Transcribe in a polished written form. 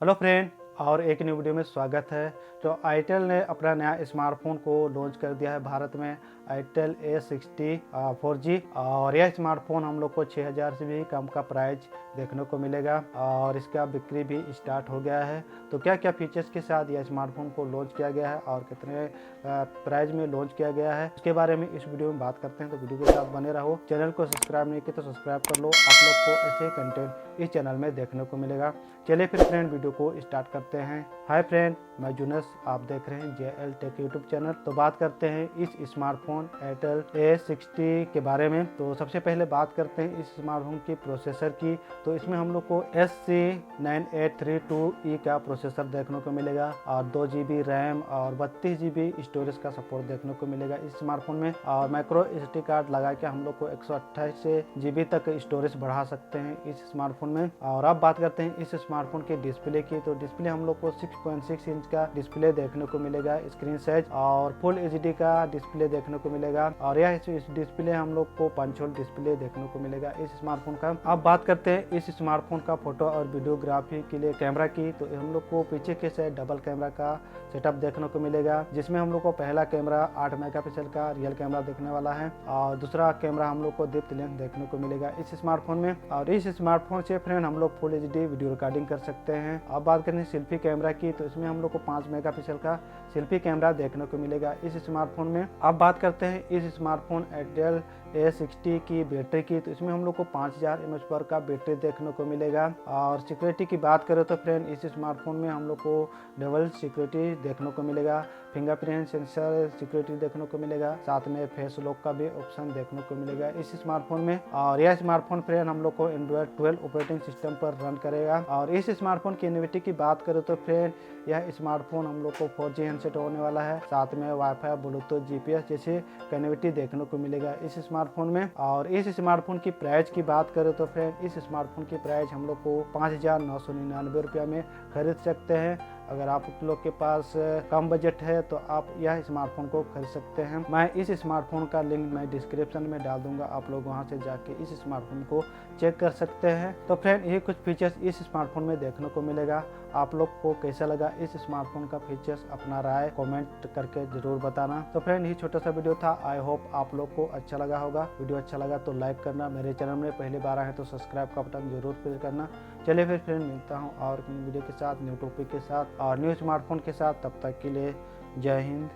Hello friend, और एक new video में स्वागत है। तो आईटेल ने अपना नया स्मार्टफोन को लॉन्च कर दिया है भारत में, आईटेल A60 4G। और यह स्मार्टफोन हम लोग को 6000 से भी कम का प्राइस देखने को मिलेगा और इसका बिक्री भी स्टार्ट हो गया है। तो क्या क्या फीचर्स के साथ यह स्मार्टफोन को लॉन्च किया गया है और कितने प्राइस में लॉन्च किया गया है, उसके बारे में इस वीडियो में बात करते हैं। तो वीडियो के साथ बने रहो। चैनल को सब्सक्राइब नहीं किया तो सब्सक्राइब कर लो, आप लोग को ऐसे कंटेंट इस चैनल में देखने को मिलेगा। चलिए फिर फ्रेंड वीडियो को स्टार्ट करते हैं। हाय फ्रेंड, मैं जुनस, आप देख रहे हैं JL टेक यूट्यूब चैनल। तो बात करते हैं इस स्मार्टफोन आईटेल A60 के बारे में। तो सबसे पहले बात करते हैं इस स्मार्टफोन की प्रोसेसर की। तो इसमें हम लोग को SC9832E का प्रोसेसर देखने को मिलेगा और 2GB रैम और 32GB स्टोरेज का सपोर्ट देखने को मिलेगा इस स्मार्टफोन में। और माइक्रो SD कार्ड लगा के हम लोग को 128 GB तक स्टोरेज बढ़ा सकते हैं इस स्मार्टफोन में। और अब बात करते हैं इस स्मार्टफोन के डिस्प्ले की। तो डिस्प्ले हम लोग को 6.6 इंच का डिस्प्ले देखने को मिलेगा स्क्रीन साइज, और फुल HD का डिस्प्ले देखने को मिलेगा। और यह इस डिस्प्ले हम लोग को पंच होल डिस्प्ले देखने को मिलेगा इस स्मार्टफोन का। अब बात करते हैं इस स्मार्टफोन का फोटो और वीडियोग्राफी के लिए कैमरा की। तो हम लोग को पीछे के साइड डबल कैमरा का सेटअप देखने को मिलेगा, जिसमें हम लोग को पहला कैमरा 8 मेगापिक्सल का रियल कैमरा देखने वाला है और दूसरा कैमरा हम लोग को डेप्थ लेंस देखने को मिलेगा इस स्मार्टफोन में। और इस स्मार्टफोन से फ्रेंड हम लोग फुल HD वीडियो रिकॉर्डिंग कर सकते हैं। अब बात करें सेल्फी कैमरा की। तो इसमें हम लोग को 5 मेगापिक्सल का सेल्फी कैमरा देखने को मिलेगा इस स्मार्टफोन में। अब बात करते हैं इस स्मार्टफोन आईटेल A60 की बैटरी की। तो इसमें हम लोग को 5000 mAh पर का बैटरी देखने को मिलेगा। और सिक्योरिटी की बात करें तो फ्रेंड इस स्मार्टफोन में हम लोग को डबल सिक्योरिटी देखने को मिलेगा, फिंगरप्रिंट सेंसर सिक्योरिटी देखने को मिलेगा, साथ में फेस लॉक का भी ऑप्शन देखने को मिलेगा इस स्मार्टफोन में। और यह स्मार्टफोन फ्रेंड हम लोग को एंड्रॉयड 12 ऑपरेटिंग सिस्टम पर रन करेगा। और इस स्मार्टफोन की कनेक्टिविटी की बात करें तो फ्रेंड यह स्मार्टफोन हम लोग को 4G हैंडसेट होने वाला है, साथ में वाईफाई, ब्लूटूथ, GPS जैसे कनेक्टिविटी देखने को मिलेगा इस स्मार्टफोन में। और इस स्मार्टफोन की प्राइस की बात करें तो फ्रेंड इस स्मार्टफोन की प्राइस हम लोग को 5999 रुपया में खरीद सकते हैं। अगर आप लोग के पास कम बजट है तो आप यह स्मार्टफोन को खरीद सकते हैं। मैं इस स्मार्टफोन का लिंक मैं डिस्क्रिप्शन में डाल दूंगा, आप लोग वहां से जाके इस स्मार्टफोन को चेक कर सकते हैं। तो फ्रेंड ये कुछ फीचर्स इस स्मार्टफोन में देखने को मिलेगा। आप लोग को कैसा लगा इस स्मार्टफोन का फीचर्स, अपना राय कमेंट करके जरूर बताना। तो फ्रेंड ये छोटा सा वीडियो था, आई होप आप लोग को अच्छा लगा होगा। वीडियो अच्छा लगा तो लाइक करना, मेरे चैनल में पहली बार आए तो सब्सक्राइब का बटन जरूर प्रेस करना। चलिए फिर फ्रेंड मिलता हूँ और वीडियो के साथ, न्यू टॉपिक के साथ और न्यू स्मार्टफोन के साथ। तब तक के लिए जय हिंद।